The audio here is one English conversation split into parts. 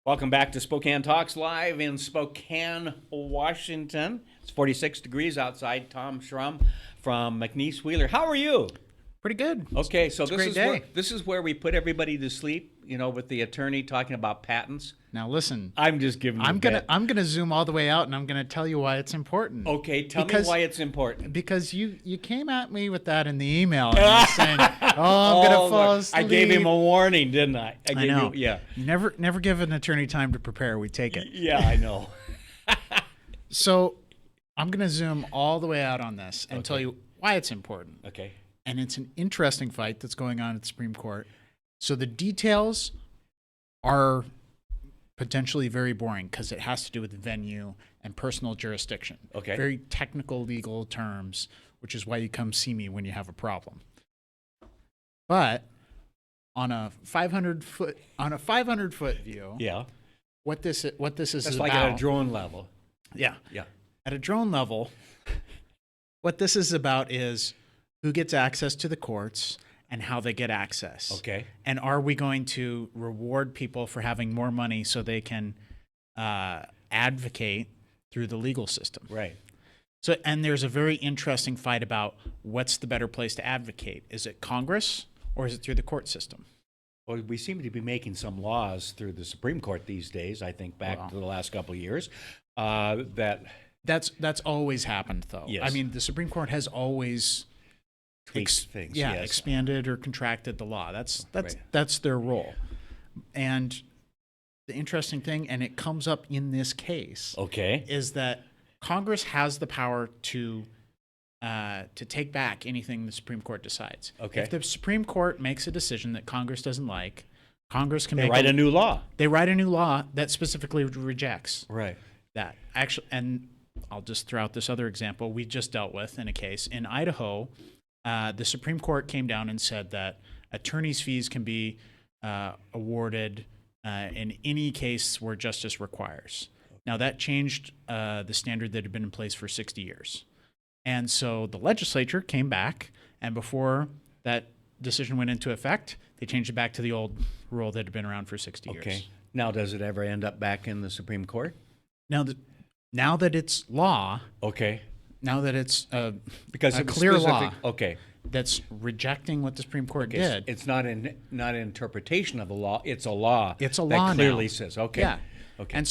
Welcome back to Spokane Talks live in Spokane, Washington. It's 46 degrees outside. Tom Shrum from McNeice Wheeler. How are you? Pretty good. Okay, so It's a great day. this is where we put everybody to sleep, with the attorney talking about patents. Now listen, I'm just giving you I'm gonna zoom all the way out and I'm gonna tell you why it's important. Okay, tell me why it's important. Because you came at me with that in the email and you're saying, "Oh, I'm gonna fall asleep." I gave him a warning, didn't I? I know. Yeah. You never give an attorney time to prepare. We take it. Yeah, I know. So I'm gonna zoom all the way out on this and tell you why it's important. Okay. And it's an interesting fight that's going on at the Supreme Court. So the details are potentially very boring because it has to do with venue and personal jurisdiction. Okay. Very technical legal terms, which is why you come see me when you have a problem. But on a 500-foot view, Yeah. what this is That's about. like at a drone level. Yeah. Yeah. At a drone level, what this is about is who gets access to the courts and how they get access. Okay. And are we going to reward people for having more money so they can advocate through the legal system? Right. So, and there's a very interesting fight about what's the better place to advocate. Is it Congress or is it through the court system? Well, we seem to be making some laws through the Supreme Court these days, I think back to the last couple of years, That's always happened, though. Yes. I mean, the Supreme Court has always tweaks things. Yeah, Yes. expanded or contracted the law. Right. That's their role. And the interesting thing, and it comes up in this case, Okay. is that Congress has the power to take back anything the Supreme Court decides. Okay. If the Supreme Court makes a decision that Congress doesn't like, Congress can They write a new law. They write a new law that specifically rejects Right. that. Actually, and I'll just throw out this other example we just dealt with in a case in Idaho. The Supreme Court came down and said that attorney's fees can be awarded in any case where justice requires. Now, that changed the standard that had been in place for 60 years. And so the legislature came back, and before that decision went into effect, they changed it back to the old rule that had been around for 60 years. Okay. Now, does it ever end up back in the Supreme Court? Now that it's law, Okay. now that it's Because a it was clear specific. law Okay. that's rejecting what the Supreme Court Okay. did. It's not an interpretation of the law. It's a law. It's a that law clearly now. says okay. Yeah. Okay. And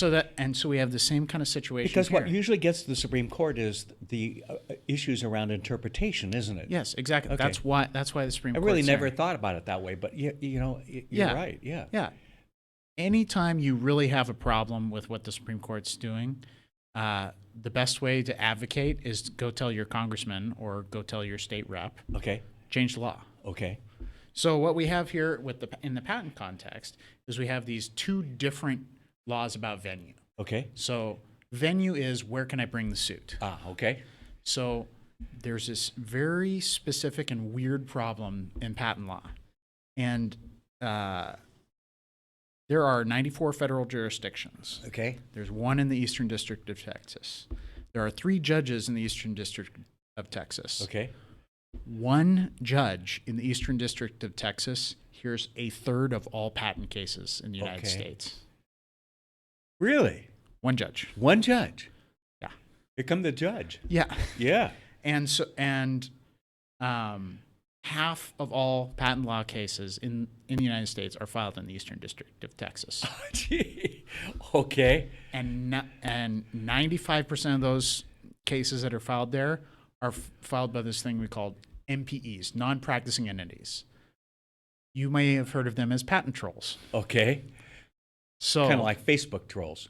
so we have the same kind of situation Because here. what usually gets to the Supreme Court is the issues around interpretation, isn't it? Yes, exactly. Okay. That's why the Supreme I Court. really never thought about it that way, but you're Yeah. right. Yeah. Yeah. Anytime you really have a problem with what the Supreme Court's doing, the best way to advocate is to go tell your congressman or go tell your state rep, Okay. change the law. Okay. So what we have here in the patent context is we have these two different laws about venue. Okay. So venue is where can I bring the suit? Okay. So there's this very specific and weird problem in patent law. And there are 94 federal jurisdictions. Okay. There's one in the Eastern District of Texas. There are 3 judges in the Eastern District of Texas. Okay. One judge in the Eastern District of Texas hears a third of all patent cases in the United Okay. States. Really? One judge. One judge. Yeah. Here come the judge. Yeah. Yeah. And half of all patent law cases in the United States are filed in the Eastern District of Texas. Gee. Okay. And 95% of those cases that are filed there are filed by this thing we call NPEs, non-practicing entities. You may have heard of them as patent trolls. Okay. So Kind of like Facebook trolls.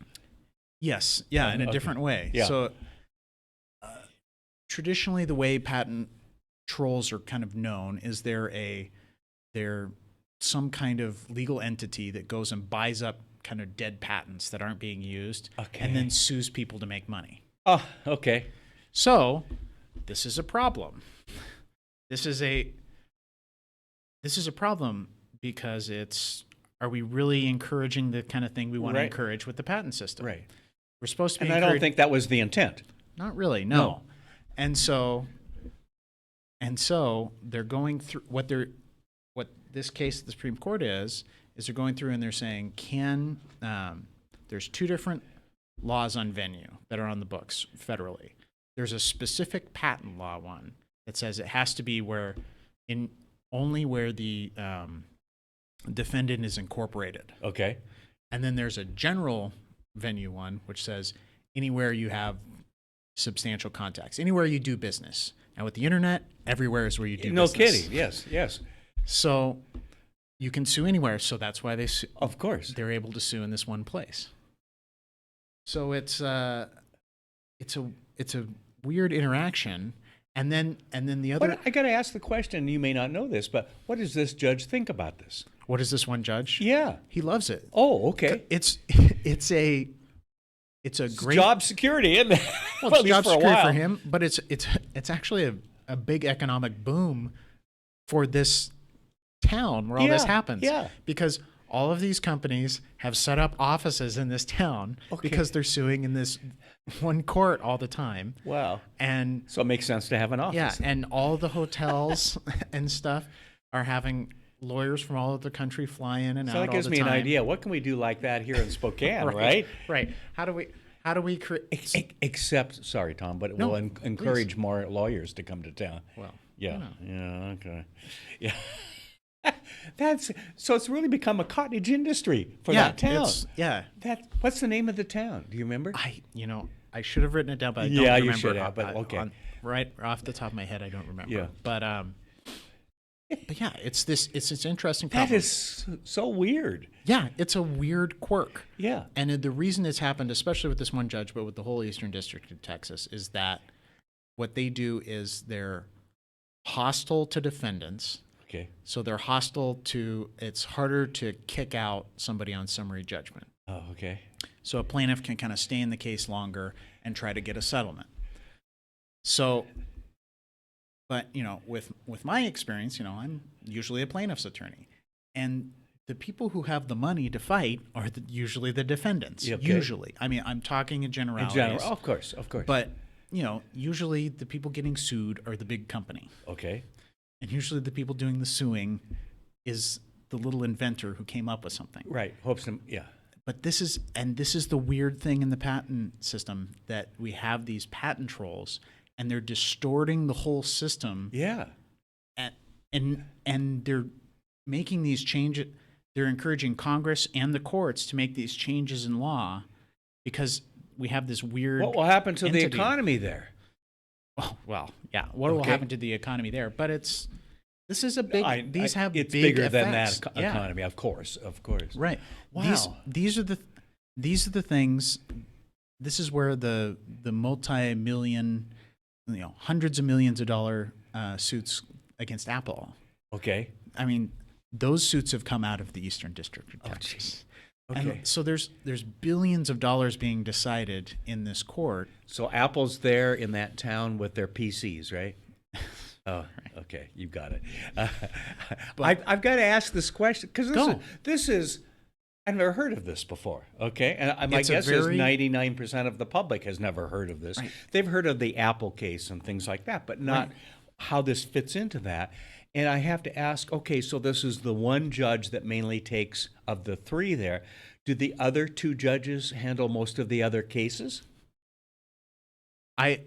yes, yeah, in a Okay. different way. Yeah. So traditionally, the way patent trolls are kind of known is they're some kind of legal entity that goes and buys up kind of dead patents that aren't being used, Okay. and then sues people to make money. Oh, okay. So this is a problem. This is a problem because are we really encouraging the kind of thing we want to Right. encourage with the patent system? Right. We're supposed to be And I don't think that was the intent. not really, no. And so they're going through what this case of the Supreme Court is they're going through and they're saying, can there's two different laws on venue that are on the books federally. There's a specific patent law one that says it has to be only where the defendant is incorporated. Okay. And then there's a general venue one, which says anywhere you have substantial contacts, anywhere you do business. And with the internet, everywhere is where you do business. No kidding. Yes, yes. So you can sue anywhere. So that's why of course, they're able to sue in this one place. So it's a weird interaction. And then the other. But I got to ask the question. You may not know this, but what does this judge think about this? What is this one judge? Yeah, he loves it. Oh, okay. It's a great job security, isn't it? Well, it's job security for him, but it's actually a big economic boom for this town where all this happens. Yeah. Because all of these companies have set up offices in this town because they're suing in this one court all the time. Wow. And so it makes sense to have an office. Yeah, and all the hotels and stuff are having lawyers from all over the country fly in and out all the time. So that gives me an idea. What can we do like that here in Spokane, right? Right. How do we create? Except, sorry, Tom, but it will encourage more lawyers to come to town. Well, yeah, okay, yeah. So it's really become a cottage industry for that town. What's the name of the town? Do you remember? I should have written it down, but I don't remember. You should have. But okay, right off the top of my head, I don't remember. Yeah, but yeah, it's this interesting problem. That is so weird. Yeah, it's a weird quirk. Yeah. And the reason it's happened, especially with this one judge, but with the whole Eastern District of Texas, is that what they do is they're hostile to defendants. Okay. So they're hostile to, it's harder to kick out somebody on summary judgment. Oh, okay. So a plaintiff can kind of stay in the case longer and try to get a settlement. So, but, with my experience, I'm usually a plaintiff's attorney. And the people who have the money to fight are usually the defendants. Okay. Usually. I mean, I'm talking in generalities. In general, of course. But, usually the people getting sued are the big company. Okay. And usually the people doing the suing is the little inventor who came up with something. Right. Yeah. But this is the weird thing in the patent system, that we have these patent trolls and they're distorting the whole system. Yeah. And they're making these changes. They're encouraging Congress and the courts to make these changes in law because we have this weird. What will happen to the economy there? Oh, well, yeah. What will happen to the economy there? But this is a big. These have it's big bigger effects. than that economy, of course. Right. Wow. These are the things. This is where the multi-million, hundreds of millions of dollar suits against Apple. Okay. I mean, those suits have come out of the Eastern District of Texas. Okay. And so there's billions of dollars being decided in this court. So Apple's there in that town with their PCs, right? Oh, right. Okay, you got it. I've got to ask this question because this is I've never heard of this before. Okay, and my guess is 99% of the public has never heard of this. Right. They've heard of the Apple case and things like that, but not how this fits into that. And I have to ask, okay, so this is the one judge that mainly takes of the three there. Do the other two judges handle most of the other cases? I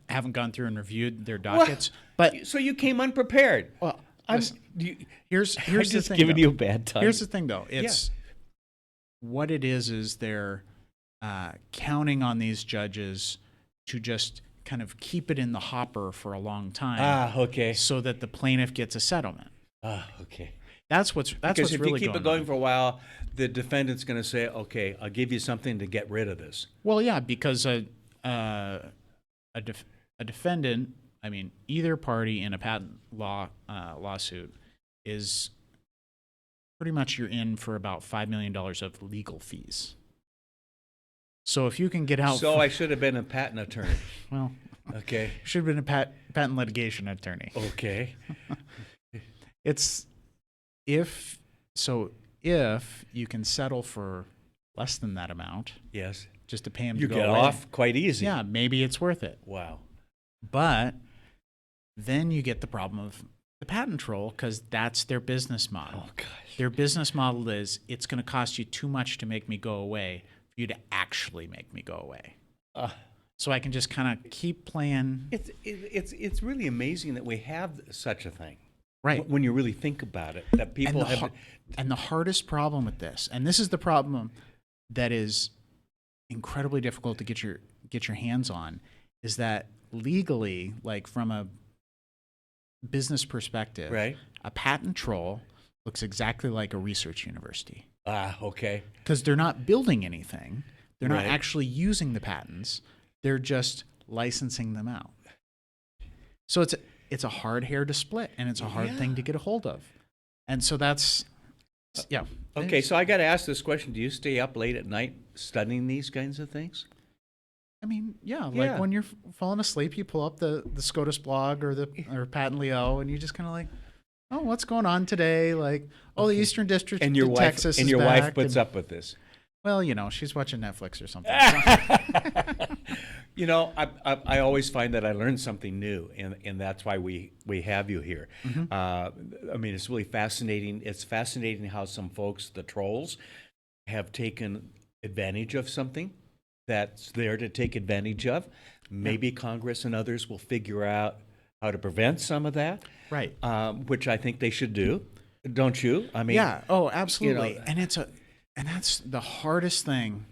haven't gone through and reviewed their dockets, but so you came unprepared. Well, here's the thing. Giving you a bad time. Here's the thing, though. It's what it is they're counting on these judges to just kind of keep it in the hopper for a long time. Okay. So that the plaintiff gets a settlement. Okay. That's what's really going on. Because if you keep it going for a while, the defendant's going to say, "Okay, I'll give you something to get rid of this." Well, yeah, because a defendant, I mean, either party in a patent lawsuit is pretty much you're in for about $5 million of legal fees. So if you can get out... So I should have been a patent attorney. Well, okay. Should have been a patent litigation attorney. Okay. If you can settle for less than that amount... Yes. Just to pay him you to go get away, off quite easy. Yeah, maybe it's worth it. Wow. But then you get the problem of the patent troll because that's their business model. Oh, gosh. Their business model is, it's going to cost you too much to make me go away for you to actually make me go away. So I can just kind of keep playing. It's really amazing that we have such a thing. Right. When you really think about it, that people have. And the hardest problem with this, and this is the problem that is incredibly difficult to get your hands on, is that legally, like from a business perspective, right, a patent troll looks exactly like a research university. Okay. Because they're not building anything. They're not Right. actually using the patents. They're just licensing them out. So it's a hard hair to split, and it's a hard thing to get a hold of. And so that's, yeah. Okay, so I got to ask this question. Do you stay up late at night studying these kinds of things? I mean, like when you're falling asleep, you pull up the SCOTUS blog or Patent.leo, and you just kind of like, oh, what's going on today? Like, the Eastern District of Texas is back. Wife puts up with this. Well, she's watching Netflix or something. I always find that I learn something new, and that's why we have you here. Mm-hmm. I mean, it's really fascinating. It's fascinating how some folks, the trolls, have taken advantage of something that's there to take advantage of. Maybe Congress and others will figure out how to prevent some of that. Right. Which I think they should do. Don't you? I mean, yeah. Oh, absolutely. And that's the hardest thing.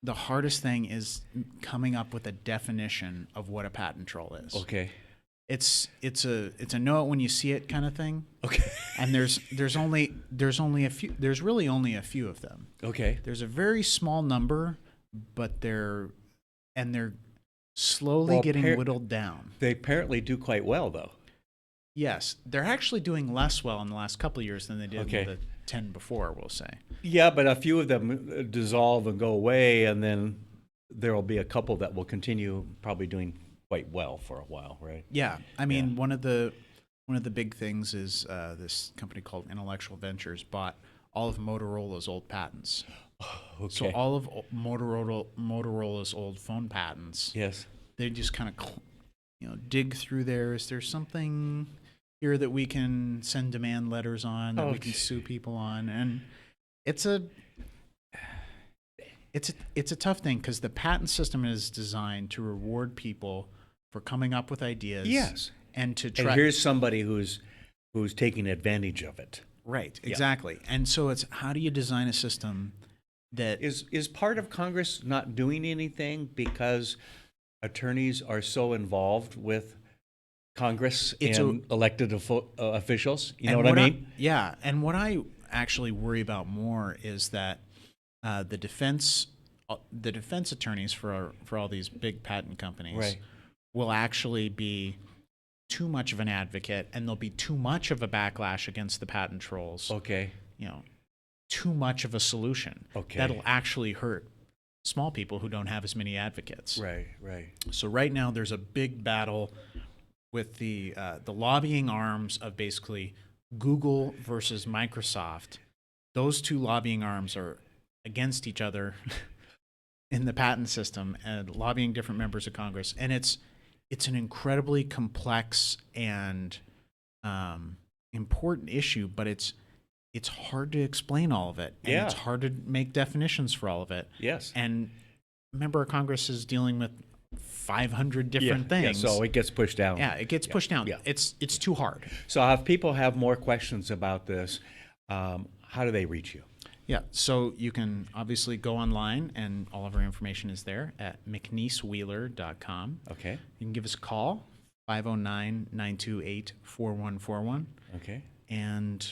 The hardest thing is coming up with a definition of what a patent troll is. Okay. It's a know it when you see it kind of thing. Okay. And there's really only a few of them. Okay. There's a very small number, but they're slowly getting whittled down. They apparently do quite well, though. Yes, they're actually doing less well in the last couple of years than they did in the 10 before, we'll say. Yeah, but a few of them dissolve and go away, and then there will be a couple that will continue probably doing quite well for a while, right? Yeah, I mean, one of the big things is this company called Intellectual Ventures bought all of Motorola's old patents. Okay. So all of Motorola's old phone patents. Yes. They just kind of dig through there. Is there something here that we can send demand letters on, that we can sue people on? And it's a tough thing, because the patent system is designed to reward people for coming up with ideas. Yes. And to try. And here's somebody who's taking advantage of it. Right. Exactly. Yeah. And so it's, how do you design a system that is part of Congress not doing anything because attorneys are so involved with Congress and elected officials? You know what I mean? Yeah. And what I actually worry about more is that the defense attorneys for all these big patent companies will actually be too much of an advocate, and there'll be too much of a backlash against the patent trolls. Okay. Too much of a solution. Okay. That'll actually hurt small people who don't have as many advocates. Right. So right now there's a big battle with the lobbying arms of basically Google versus Microsoft. Those two lobbying arms are against each other in the patent system and lobbying different members of Congress. And it's an incredibly complex and important issue, but it's hard to explain all of it. And it's hard to make definitions for all of it. Yes. And a member of Congress is dealing with 500 different things. Yeah, so it gets pushed down. Yeah, it gets pushed down. Yeah. It's too hard. So if people have more questions about this, how do they reach you? Yeah, so you can obviously go online, and all of our information is there at McNeiceWheeler.com. Okay. You can give us a call, 509-928-4141. Okay. And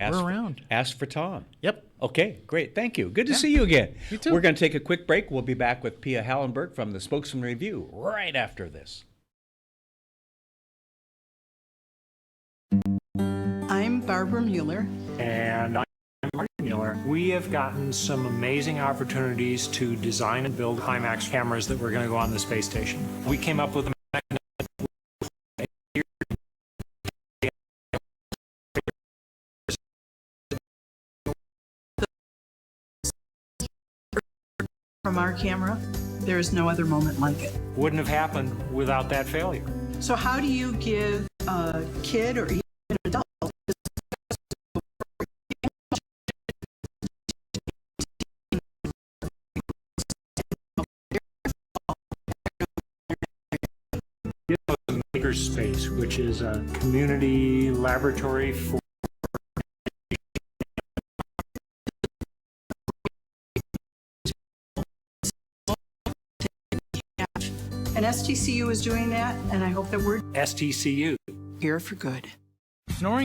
we're around. Ask for Tom. Yep. Okay, great. Thank you. Good to see you again. You too. We're going to take a quick break. We'll be back with Pia Hallenberg from the Spokesman Review right after this. I'm Barbara Mueller. And I'm Martin Mueller. We have gotten some amazing opportunities to design and build IMAX cameras that were going to go on the space station. We came up with a From our camera, there is no other moment like it. wouldn't have happened without that failure. So how do you give a kid or even an adult Makerspace, which is a community laboratory for And STCU is doing that, and I hope that we're STCU. here for good. Snoring